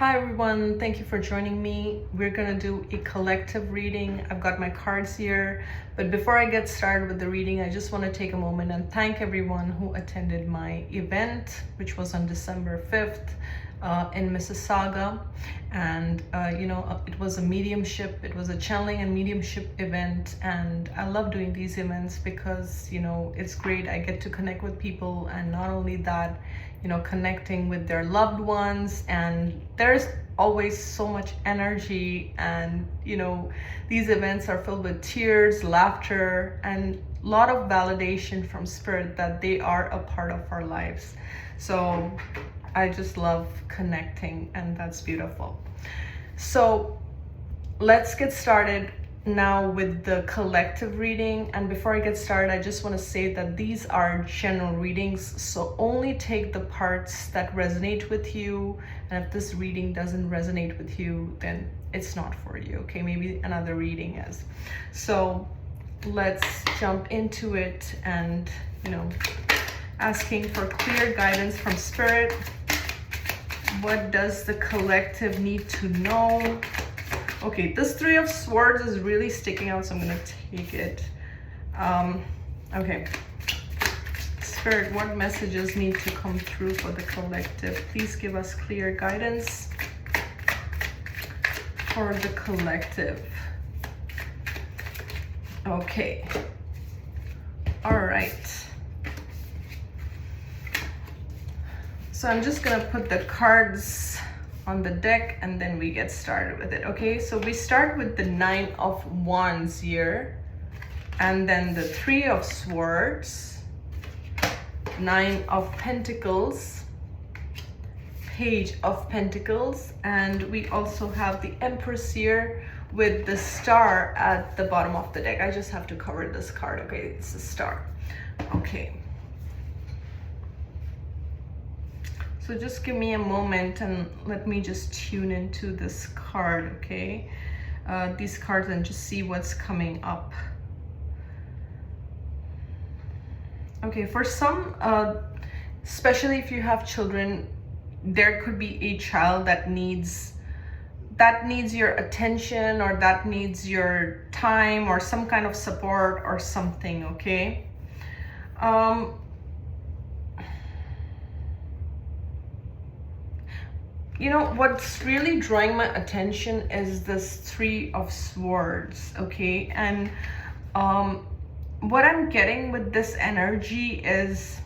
Hi everyone, thank you for joining me. We're gonna do a collective reading. I've got my cards here, but before I get started with the reading, I just want to take a moment and thank everyone who attended my event, which was on December 5th in Mississauga. And it was a mediumship, it was a channeling and mediumship event, and I love doing these events because it's great. I get to connect with people, and not only that, connecting with their loved ones, and there's always so much energy, and these events are filled with tears, laughter, and a lot of validation from spirit that they are a part of our lives. So I just love connecting, and that's beautiful. So let's get started now with the collective reading. And before I get started, I just want to say that these are general readings, so only take the parts that resonate with you, and if this reading doesn't resonate with you, then it's not for you, okay? Maybe another reading is. So let's jump into it, and asking for clear guidance from spirit. What does the collective need to know? Okay, this Three of Swords is really sticking out, so I'm going to take it. Okay. Spirit, what messages need to come through for the collective? Please give us clear guidance for the collective. Okay. All right. So I'm just going to put the cards on the deck, and then we get started with it. Okay, so we start with the Nine of Wands here, and then the Three of Swords, Nine of Pentacles, Page of Pentacles, and we also have the Empress here with the Star at the bottom of the deck. I just have to cover this card. Okay, it's a star. Okay, so just give me a moment and let me just tune into this card, okay? These cards, and just see what's coming up. Okay, for some, especially if you have children, there could be a child that needs your attention, or that needs your time, or some kind of support or something, okay? What's really drawing my attention is this Three of Swords, okay? And what I'm getting with this energy is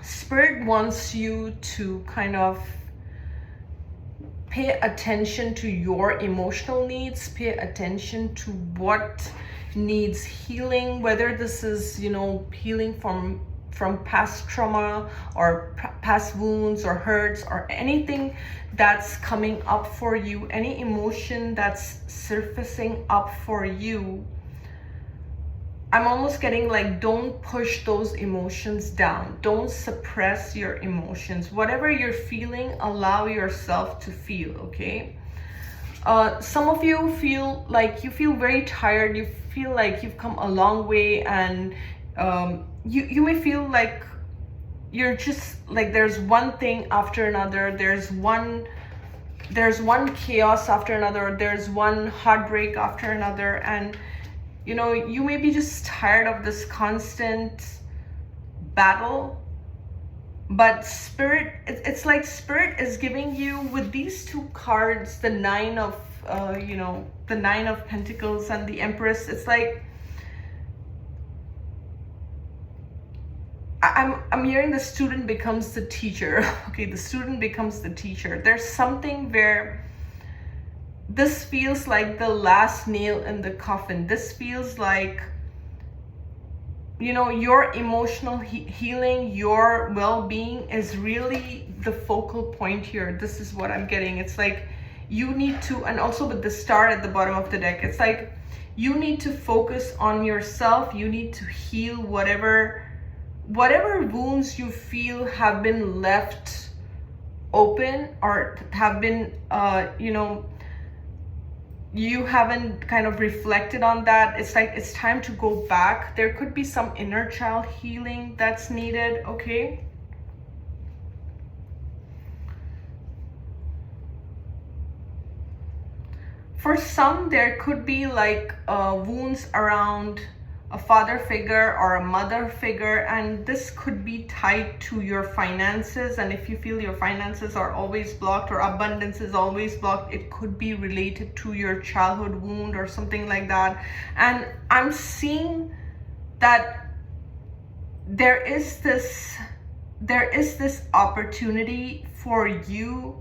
Spirit wants you to kind of pay attention to your emotional needs, pay attention to what needs healing, whether this is, healing from past trauma, or past wounds or hurts, or anything that's coming up for you, any emotion that's surfacing up for you. I'm almost getting like, don't push those emotions down. Don't suppress your emotions. Whatever you're feeling, allow yourself to feel, okay? Some of you feel like you feel very tired. You feel like you've come a long way, and you may feel like you're just like, there's one thing after another, there's one chaos after another, there's one heartbreak after another, and you may be just tired of this constant battle. But spirit, it's like spirit is giving you, with these two cards, the Nine of the Nine of Pentacles and the Empress, it's like, I'm hearing the student becomes the teacher. Okay, the student becomes the teacher. There's something where this feels like the last nail in the coffin. This feels like, your emotional healing, your well-being is really the focal point here. This is what I'm getting. It's like you need to, and also with the Star at the bottom of the deck, it's like you need to focus on yourself. You need to heal whatever wounds you feel have been left open, or have been you haven't kind of reflected on that. It's like it's time to go back. There could be some inner child healing that's needed, okay? For some, there could be like wounds around a father figure or a mother figure, and this could be tied to your finances. And if you feel your finances are always blocked or abundance is always blocked, it could be related to your childhood wound or something like that. And I'm seeing that there is this opportunity for you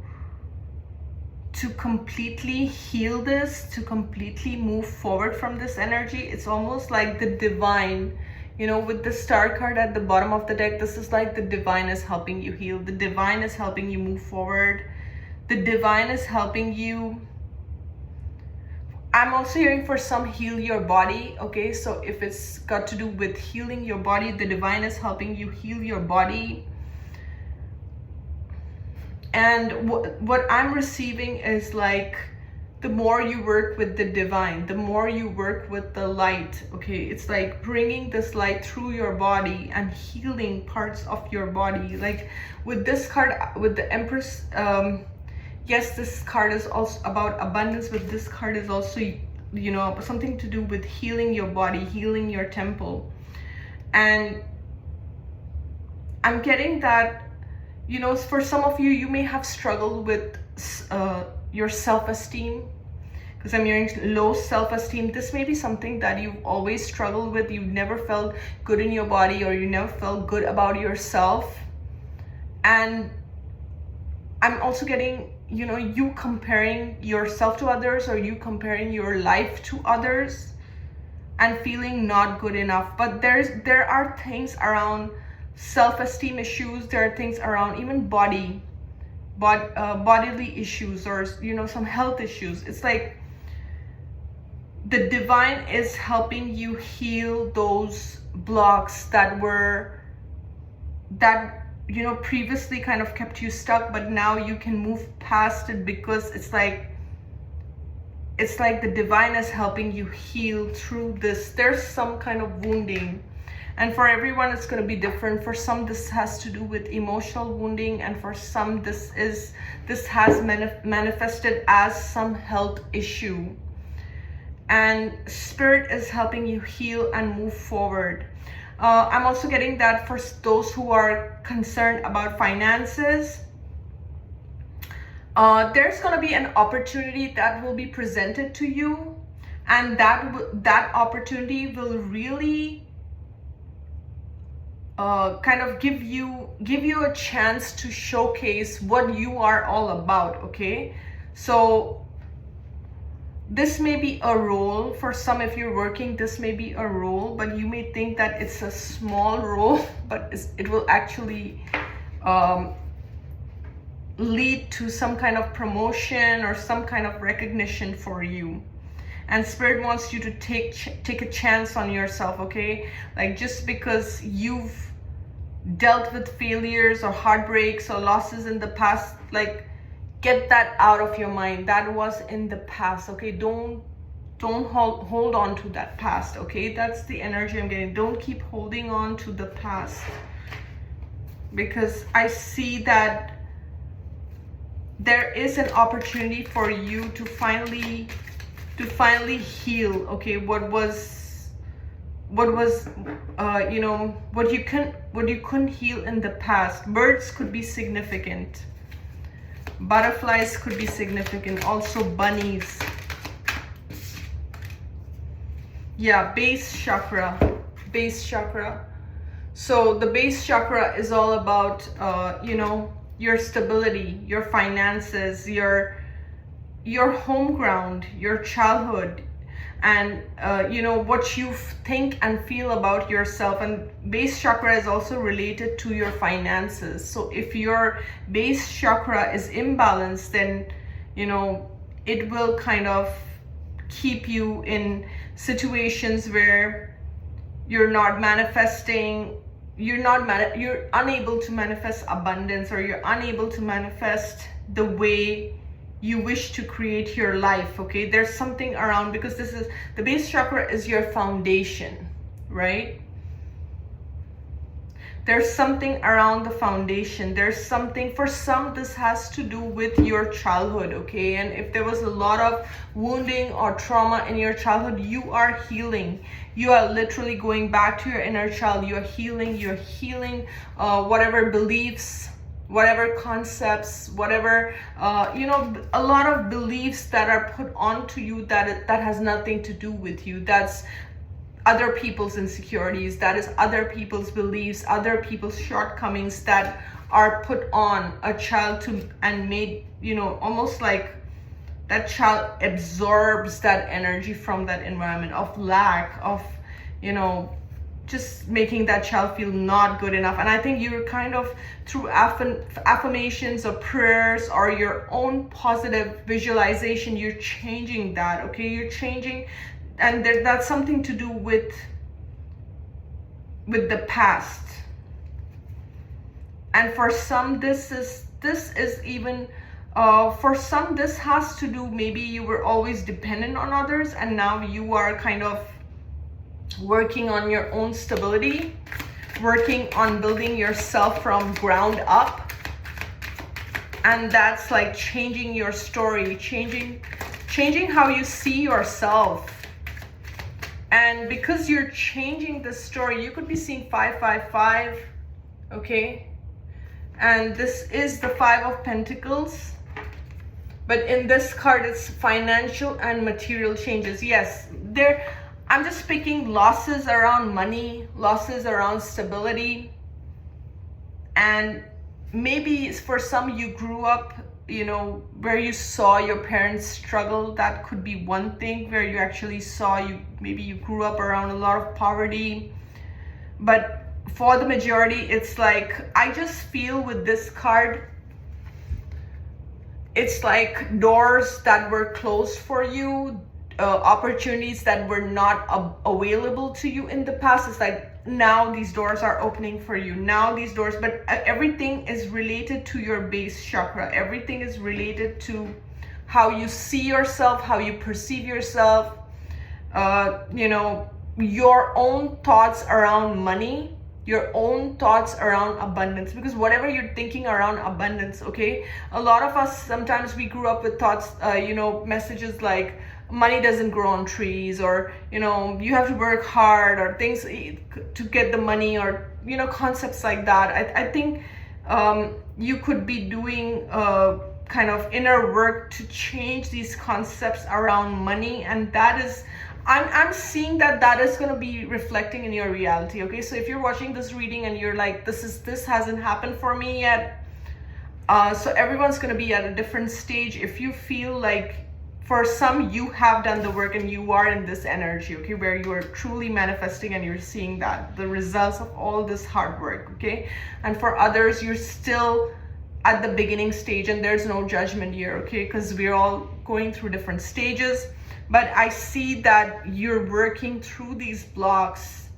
to completely heal this, to completely move forward from this energy. It's almost like the divine, you know, with the star card at the bottom of the deck, this is like the divine is helping you heal. The divine is helping you move forward. The divine is helping you. I'm also hearing for some, heal your body. Okay, so if it's got to do with healing your body, the divine is helping you heal your body. And what I'm receiving is like, the more you work with the divine, the more you work with the light, okay? It's like bringing this light through your body and healing parts of your body. Like with this card, with the Empress, yes, this card is also about abundance, but this card is also, you know, something to do with healing your body, healing your temple. And I'm getting that, you know, for some of you, you may have struggled with your self-esteem, because I'm hearing low self-esteem. This may be something that you've always struggled with. You've never felt good in your body, or you never felt good about yourself. And I'm also getting, you know, you comparing yourself to others, or you comparing your life to others and feeling not good enough. But there are things around self-esteem issues. There are things around even bodily issues, or, you know, some health issues. It's like the divine is helping you heal those blocks that you know, previously kind of kept you stuck, but now you can move past it, because it's like the divine is helping you heal through this. There's some kind of wounding. And for everyone, it's going to be different. For some, this has to do with emotional wounding. And for some, this has manifested as some health issue. And Spirit is helping you heal and move forward. I'm also getting that for those who are concerned about finances, there's going to be an opportunity that will be presented to you. And that opportunity will really kind of give you a chance to showcase what you are all about. Okay, so this may be a role for some. If you're working, this may be a role, but you may think that it's a small role, but it will actually lead to some kind of promotion or some kind of recognition for you. And Spirit wants you to take a chance on yourself. Okay, like just because you've dealt with failures or heartbreaks or losses in the past, like get that out of your mind. That was in the past. Okay, don't hold on to that past. Okay, that's the energy I'm getting. Don't keep holding on to the past, because I see that there is an opportunity for you to finally heal. Okay, what was you know, what you couldn't heal in the past. Birds could be significant, butterflies could be significant, also bunnies. Yeah, base chakra. So the base chakra is all about you know, your stability, your finances, your home ground, your childhood, and you know, what you think and feel about yourself. And base chakra is also related to your finances. So if your base chakra is imbalanced, then, you know, it will kind of keep you in situations where you're not manifesting, you're unable to manifest abundance, or you're unable to manifest the way you wish to create your life. Okay, there's something around, because this is the base chakra is your foundation, right? There's something around the foundation. There's something, for some, this has to do with your childhood, okay? And if there was a lot of wounding or trauma in your childhood, you are healing. You are literally going back to your inner child. You're healing whatever beliefs, whatever concepts, whatever, a lot of beliefs that are put onto you that has nothing to do with you. That's other people's insecurities, that is other people's beliefs, other people's shortcomings that are put on a child and made, almost like that child absorbs that energy from that environment of lack, of, just making that child feel not good enough. And I think you're kind of, through affirmations or prayers or your own positive visualization, you're changing that, okay? You're changing. And that's something to do with the past. And for some, this is even, for some, this has to do, maybe you were always dependent on others and now you are kind of working on your own stability, working on building yourself from ground up. And that's like changing your story, changing how you see yourself. And because you're changing the story, you could be seeing 555, okay? And this is the 5 of Pentacles. But in this card, it's financial and material changes. Yes, I'm just picking losses around money, losses around stability. And maybe for some, you grew up, where you saw your parents struggle. That could be one thing, where you actually saw, maybe you grew up around a lot of poverty. But for the majority, it's like, I just feel with this card, it's like doors that were closed for you, opportunities that were not available to you in the past. It's like, now these doors are opening for you. Now these doors, but everything is related to your base chakra. Everything is related to how you see yourself, how you perceive yourself, your own thoughts around money, your own thoughts around abundance. Because whatever you're thinking around abundance, okay, a lot of us, sometimes we grew up with thoughts, messages like, money doesn't grow on trees, or you have to work hard, or things to get the money, or concepts like that. I think you could be doing kind of inner work to change these concepts around money, and that is, I'm seeing that is going to be reflecting in your reality, okay? So if you're watching this reading and you're like, this hasn't happened for me yet, so everyone's going to be at a different stage. If you feel like, for some, you have done the work and you are in this energy, okay, where you are truly manifesting and you're seeing that, the results of all this hard work, okay? And for others, you're still at the beginning stage, and there's no judgment here, okay? Because we're all going through different stages. But I see that you're working through these blocks,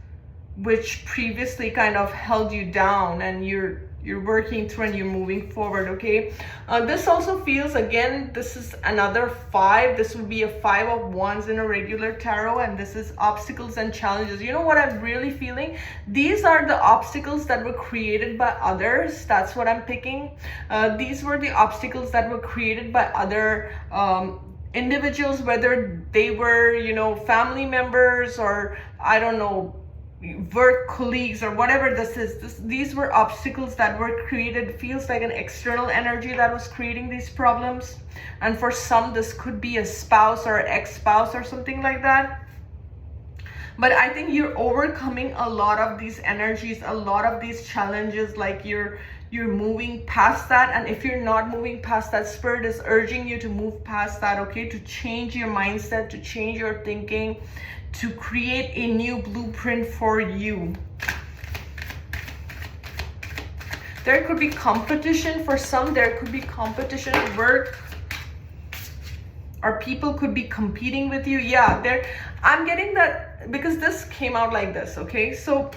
which previously kind of held you down, and you're working through and you're moving forward, okay? This also feels, again, this is another 5. This would be a 5 of Wands in a regular tarot, and this is obstacles and challenges. You know what I'm really feeling? These are the obstacles that were created by others. That's what I'm picking. These were the obstacles that were created by other individuals, whether they were, family members, or I don't know, work colleagues, or whatever this is. These were obstacles that were created. Feels like an external energy that was creating these problems. And for some, this could be a spouse or ex-spouse or something like that. But I think you're overcoming a lot of these energies, a lot of these challenges. Like you're moving past that. And if you're not moving past that, Spirit is urging you to move past that, okay? To change your mindset, to change your thinking, to create a new blueprint for you. There could be competition for some. There could be competition at work, or people could be competing with you. Yeah, I'm getting that because this came out like this, okay? So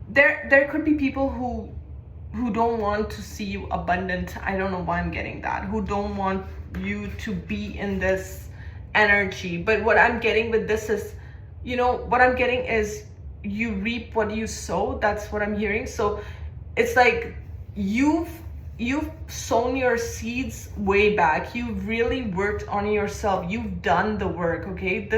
there could be people who don't want to see you abundant. I don't know why I'm getting that. Who don't want you to be in this energy. But what I'm getting with this is what I'm getting is you reap what you sow. That's what I'm hearing. So it's like you've sown your seeds way back. You've really worked on yourself. You've done the work, okay?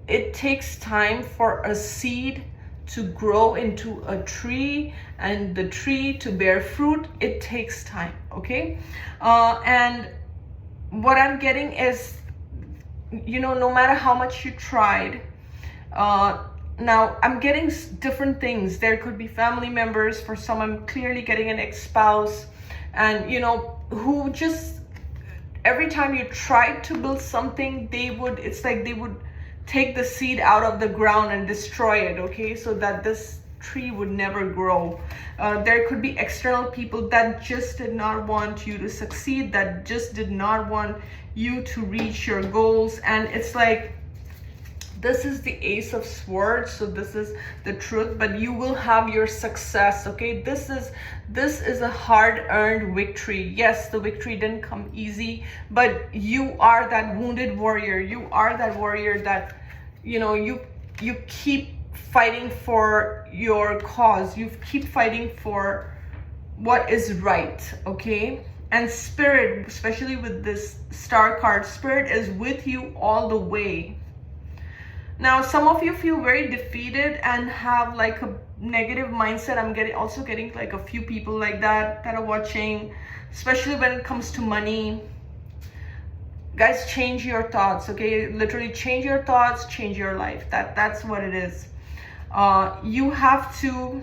It takes time for a seed to grow into a tree, and the tree to bear fruit. It takes time, okay? And what I'm getting is, no matter how much you tried, now I'm getting different things. There could be family members. For some, I'm clearly getting an ex-spouse, and who just, every time you tried to build something, they would take the seed out of the ground and destroy it, okay, so that this tree would never grow. There could be external people that just did not want you to succeed, that just did not want you to reach your goals. And it's like, this is the Ace of Swords, so this is the truth, but you will have your success, okay? This is a hard-earned victory. Yes, the victory didn't come easy, but you are that wounded warrior. You are that warrior that, you keep fighting for your cause. You keep fighting for what is right, okay? And Spirit, especially with this Star card, Spirit is with you all the way. Now, some of you feel very defeated and have like a negative mindset. I'm also getting like a few people like that are watching, especially when it comes to money. Guys, change your thoughts, okay? Literally change your thoughts, change your life. That's what it is. You have to,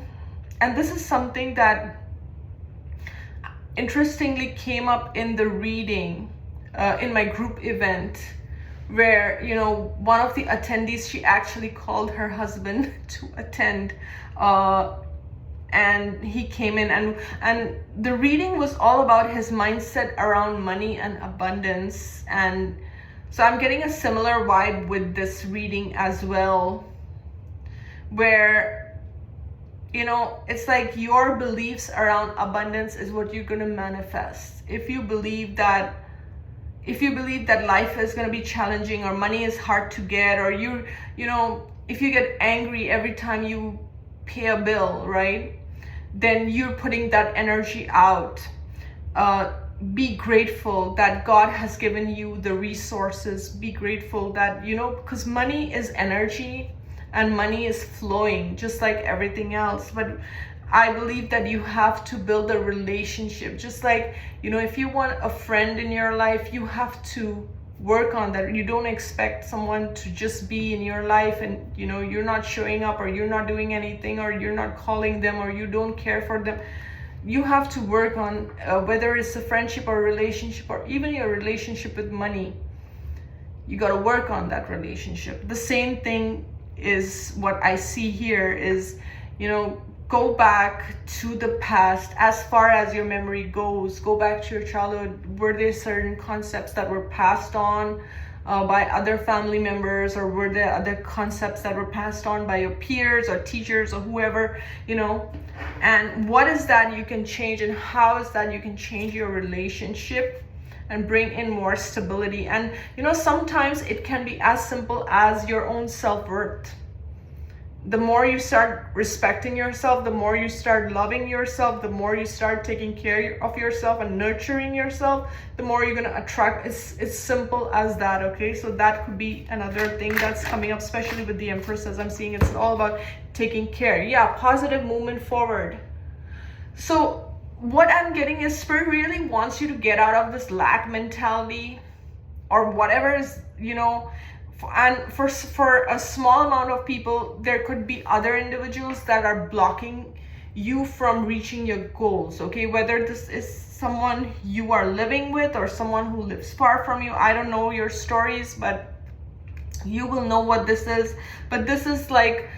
and this is something that interestingly came up in the reading, in my group event, where one of the attendees, she actually called her husband to attend, and he came in, and the reading was all about his mindset around money and abundance. And so I'm getting a similar vibe with this reading as well, where it's like your beliefs around abundance is what you're going to manifest. If you believe that life is going to be challenging, or money is hard to get, or if you get angry every time you pay a bill, right, then you're putting that energy out. Be grateful that God has given you the resources. Be grateful that, because money is energy and money is flowing just like everything else. But I believe that you have to build a relationship. Just like, if you want a friend in your life, you have to work on that. You don't expect someone to just be in your life and, you're not showing up, or you're not doing anything, or you're not calling them, or you don't care for them. You have to work on, whether it's a friendship or relationship, or even your relationship with money. You got to work on that relationship. The same thing is what I see here is, go back to the past as far as your memory goes. Go back to your childhood. Were there certain concepts that were passed on by other family members, or were there other concepts that were passed on by your peers or teachers or whoever, and what is that you can change, and how is that you can change your relationship and bring in more stability. And sometimes it can be as simple as your own self-worth. The more you start respecting yourself, the more you start loving yourself, the more you start taking care of yourself and nurturing yourself, the more you're going to attract. It's simple as that, okay? So that could be another thing that's coming up, especially with the Empress, as I'm seeing. It's all about taking care. Yeah, positive movement forward. So what I'm getting is Spirit really wants you to get out of this lack mentality, or whatever is, and for a small amount of people, there could be other individuals that are blocking you from reaching your goals, okay? Whether this is someone you are living with or someone who lives far from you. I don't know your stories, but you will know what this is. But this is like,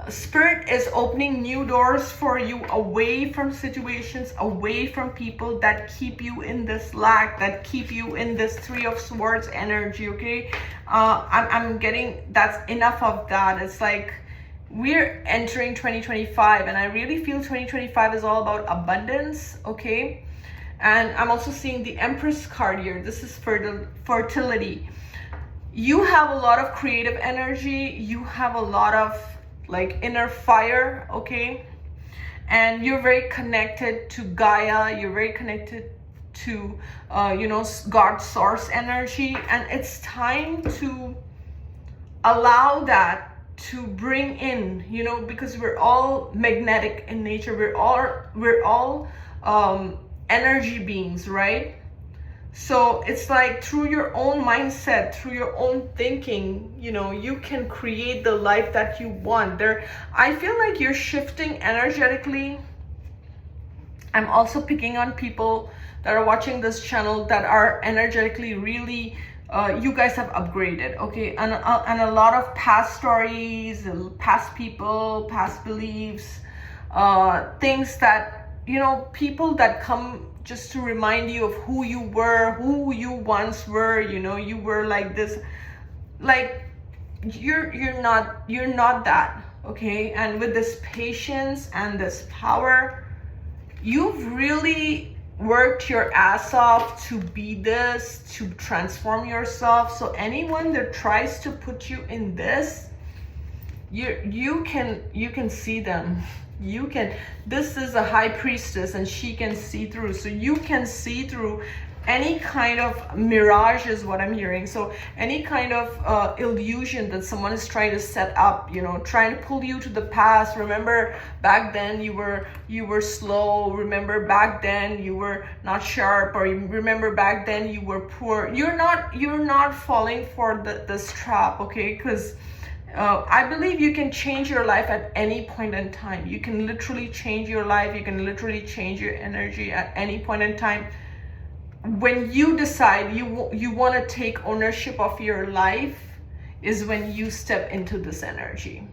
Spirit is opening new doors for you, away from situations, away from people that keep you in this lack, that keep you in this Three of Swords energy, okay? I'm getting, that's enough of that. It's like, we're entering 2025, and I really feel 2025 is all about abundance, okay? And I'm also seeing the Empress card here. This is fertility. You have a lot of creative energy. You have a lot of like inner fire, okay? And you're very connected to Gaia. You're very connected to, God's source energy. And it's time to allow that to bring in, because we're all magnetic in nature. We're all energy beings, right? So it's like through your own mindset, through your own thinking, you can create the life that you want. I feel like you're shifting energetically. I'm also picking on people that are watching this channel that are energetically really, you guys have upgraded, okay? And a lot of past stories, past people, past beliefs, things that, people that come just to remind you of who you were, who you once were, you were like this, like you're not that, okay? And with this patience and this power, you've really worked your ass off to be this, to transform yourself. So anyone that tries to put you in this, you can see them. This is a high priestess and she can see through. So you can see through any kind of mirage is what I'm hearing. So any kind of illusion that someone is trying to set up, trying to pull you to the past. Remember back then you were slow. Remember back then you were not sharp, or remember back then you were poor. You're not falling for this trap, okay? Because I believe you can change your life at any point in time. You can literally change your life. You can literally change your energy at any point in time. When you decide you want to take ownership of your life is when you step into this energy.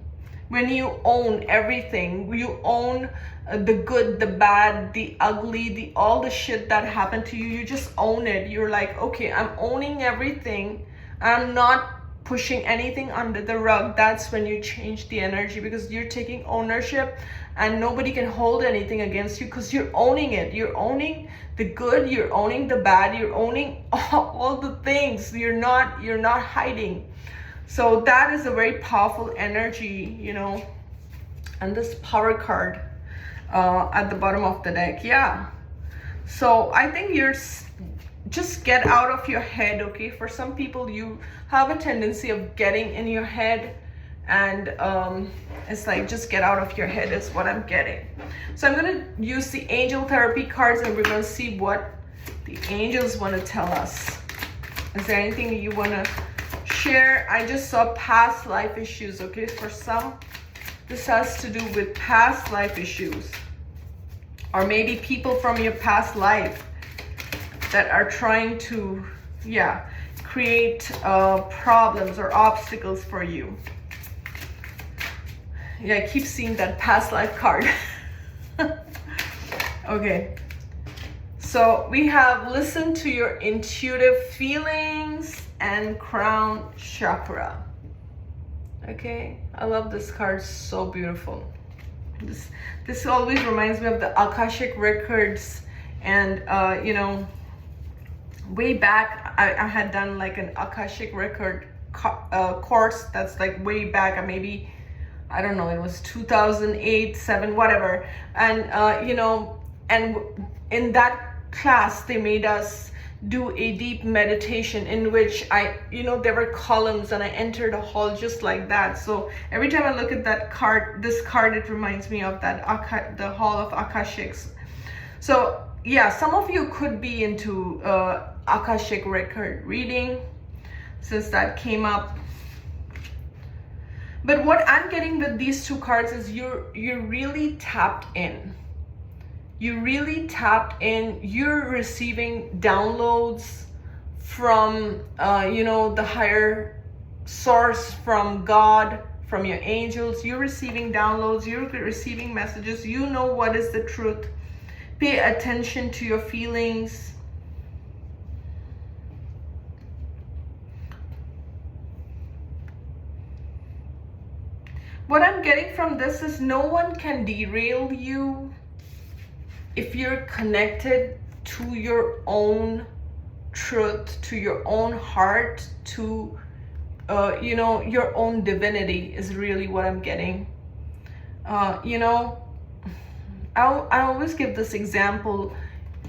When you own everything, you own the good, the bad, the ugly, all the shit that happened to you. You just own it. You're like, okay, I'm owning everything. I'm not pushing anything under the rug. That's when you change the energy, because you're taking ownership and nobody can hold anything against you because you're owning it. You're owning the good, you're owning the bad, you're owning all the things. You're not hiding. So that is a very powerful energy, and this power card at the bottom of the deck. Yeah, so I think just get out of your head, okay? For some people, you have a tendency of getting in your head, and it's like, just get out of your head is what I'm getting. So I'm going to use the angel therapy cards, and we're going to see what the angels want to tell us. Is there anything you want to share? I just saw past life issues, okay? For some, this has to do with past life issues, or maybe people from your past life that are trying to, create problems or obstacles for you. Yeah, I keep seeing that past life card. Okay. So we have listen to your intuitive feelings and crown chakra. Okay, I love this card, so beautiful. This always reminds me of the Akashic records, and way back I had done like an Akashic record course. That's like way back, maybe, I don't know, it was 2008, 7, whatever. And and in that class they made us do a deep meditation in which there were columns, and I entered a hall just like that. So every time I look at that card, this card, it reminds me of that the Hall of Akashics. So yeah, some of you could be into Akashic record reading, since that came up. But what I'm getting with these two cards is you're really tapped in. You really tapped in. You're receiving downloads from the higher source, from God, from your angels. You're receiving downloads. You're receiving messages. You know what is the truth. Pay attention to your feelings. What I'm getting from this is no one can derail you if you're connected to your own truth, to your own heart, to you know, your own divinity is really what I'm getting. You know, I always give this example.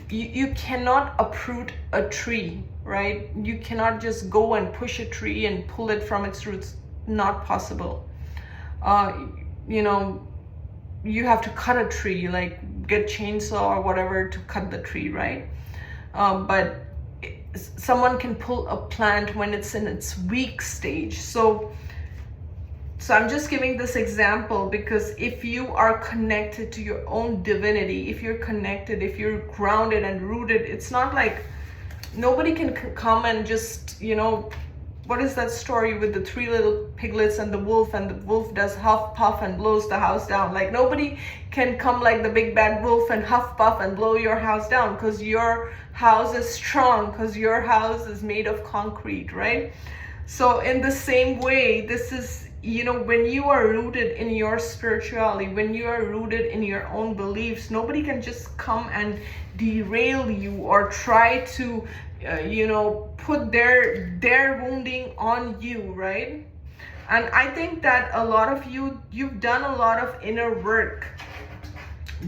You cannot uproot a tree, right? You cannot just go and push a tree and pull it from its roots. Not possible. You know, you have to cut a tree, like get chainsaw or whatever to cut the tree, right? But someone can pull a plant when it's in its weak stage. So I'm just giving this example because if you are connected to your own divinity, if you're connected, if you're grounded and rooted, it's not like nobody can come and just, you know, what is that story with the 3 little piglets and the wolf does huff puff and blows the house down? Like nobody can come like the big bad wolf and huff puff and blow your house down, because your house is strong, because your house is made of concrete, right? So in the same way, this is, you know, when you are rooted in your spirituality, when you are rooted in your own beliefs, nobody can just come and derail you or try to you know, put their wounding on you, right? And I think that a lot of you've done a lot of inner work.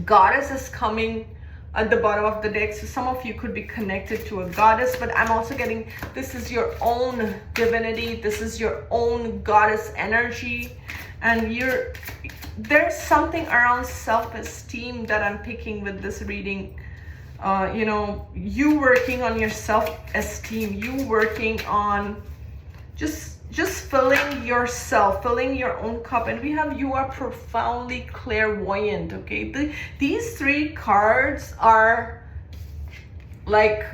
Goddess is coming at the bottom of the deck, so some of you could be connected to a goddess, but I'm also getting this is your own divinity, this is your own goddess energy, and there's something around self-esteem that I'm picking with this reading. You know, you working on your self-esteem, you working on just filling yourself, filling your own cup. And we have, you are profoundly clairvoyant, okay? These 3 cards are like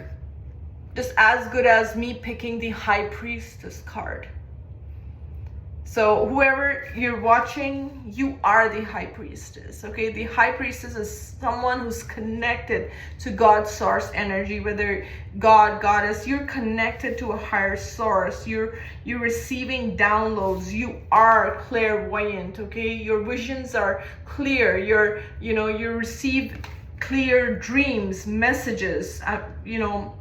just as good as me picking the High Priestess card. So whoever you're watching, you are the High Priestess, okay? The High Priestess is someone who's connected to God's source energy, whether God, Goddess, you're connected to a higher source. You're receiving downloads. You are clairvoyant, okay? Your visions are clear. You receive clear dreams, messages, you know,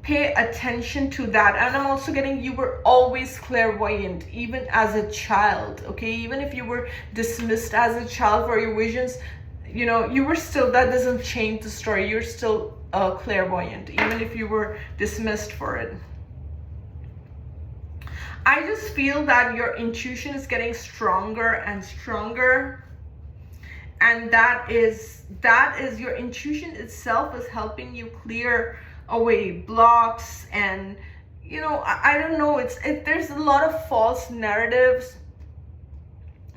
pay attention to that. And I'm also getting you were always clairvoyant, even as a child, okay? Even if you were dismissed as a child for your visions, you know, you were still, that doesn't change the story. You're still clairvoyant, even if you were dismissed for it. I just feel that your intuition is getting stronger and stronger. And that is your intuition itself is helping you clear away blocks. And you know, I don't know, there's a lot of false narratives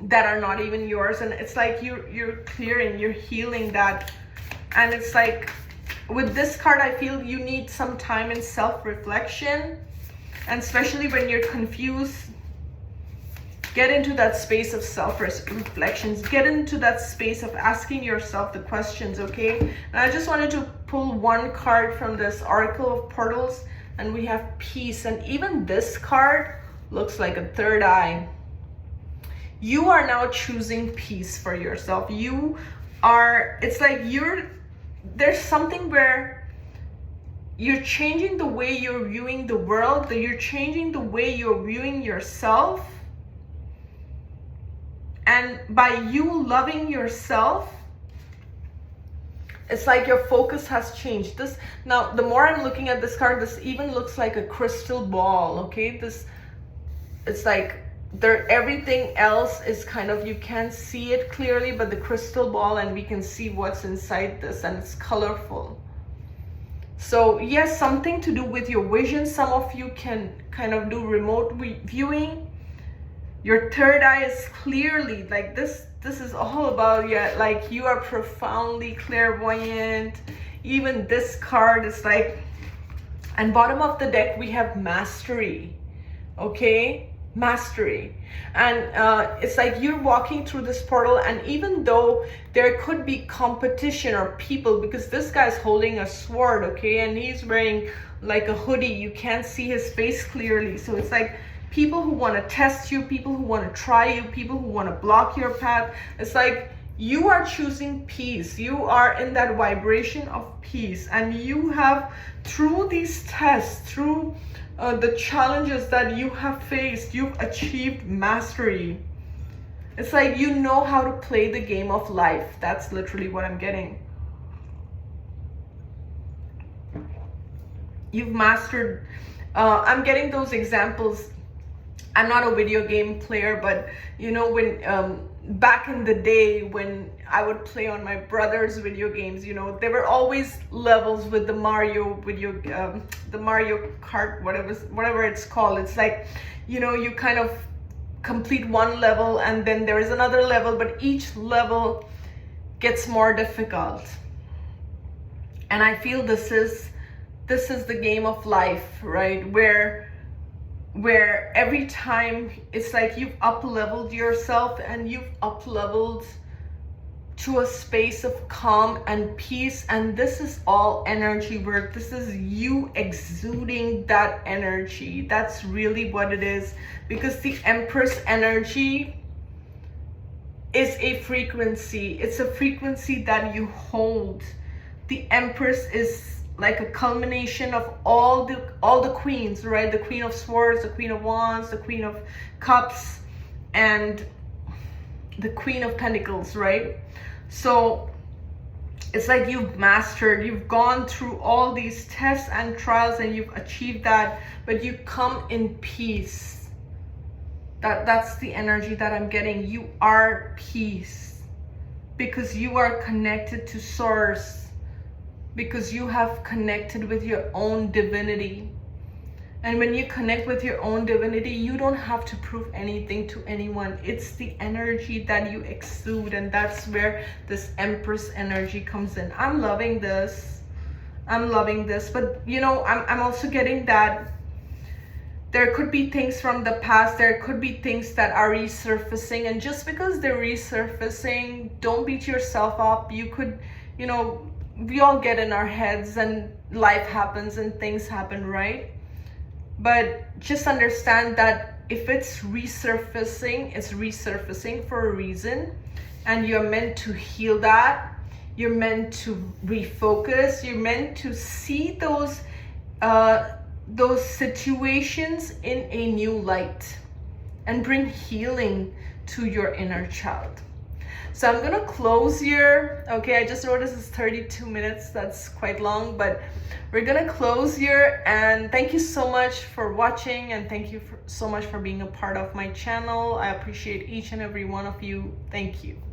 that are not even yours, and it's like you're clearing, you're healing that. And it's like with this card, I feel you need some time in self-reflection, and especially when you're confused, get into that space of self-reflections, get into that space of asking yourself the questions, okay? And I just wanted to pull 1 card from this Oracle of Portals, and we have peace. And even this card looks like a 3rd eye. You are now choosing peace for yourself. It's like there's something where you're changing the way you're viewing the world, that you're changing the way you're viewing yourself. And by you loving yourself, it's like your focus has changed. This now, the more I'm looking at this card, this even looks like a crystal ball, okay? It's like everything else is kind of, you can't see it clearly, but the crystal ball, and we can see what's inside this, and it's colorful. So yes, something to do with your vision. Some of you can kind of do remote viewing. Your 3rd eye is clearly like this is all about, like you are profoundly clairvoyant. Even this card is like, and bottom of the deck we have mastery, okay? Mastery. And it's like you're walking through this portal, and even though there could be competition or people, because this guy's holding a sword, okay, and he's wearing like a hoodie, you can't see his face clearly. So it's like people who want to test you, people who want to try you, people who want to block your path. It's like You are choosing peace. You are in that vibration of peace, and you have, through these tests, through the challenges that you have faced, you've achieved mastery. It's like you know how to play the game of life. That's literally what I'm getting. You've mastered. I'm getting those examples. I'm not a video game player, but you know, when back in the day when I would play on my brother's video games, you know, there were always levels with the Mario the Mario Kart, whatever it's called. It's like, you know, you kind of complete one level and then there is another level, but each level gets more difficult. And I feel this is the game of life, right? Where every time it's like you've up-leveled yourself, and you've up-leveled to a space of calm and peace. And this is all energy work. This is you exuding that energy. That's really what it is, because the Empress energy is a frequency. It's a frequency that you hold. The Empress is like a culmination of all the queens, right? The Queen of Swords, the Queen of Wands, the Queen of Cups, and the Queen of Pentacles, right? So it's like you've mastered, you've gone through all these tests and trials, and you've achieved that, but you come in peace. That's the energy that I'm getting. You are peace because you are connected to Source, because you have connected with your own divinity. And when you connect with your own divinity, you don't have to prove anything to anyone. It's the energy that you exude, and that's where this Empress energy comes in. I'm loving this. I'm loving this. But you know, I'm also getting that there could be things from the past, there could be things that are resurfacing, and just because they're resurfacing, don't beat yourself up. You could, you know, we all get in our heads and life happens and things happen, right? But just understand that if it's resurfacing, it's resurfacing for a reason, and you're meant to heal that. You're meant to refocus. You're meant to see those situations in a new light and bring healing to your inner child. So I'm gonna close here. Okay, I just noticed it's 32 minutes. That's quite long, but we're gonna close here. And thank you so much for watching, and thank you so much for being a part of my channel. I appreciate each and every one of you. Thank you.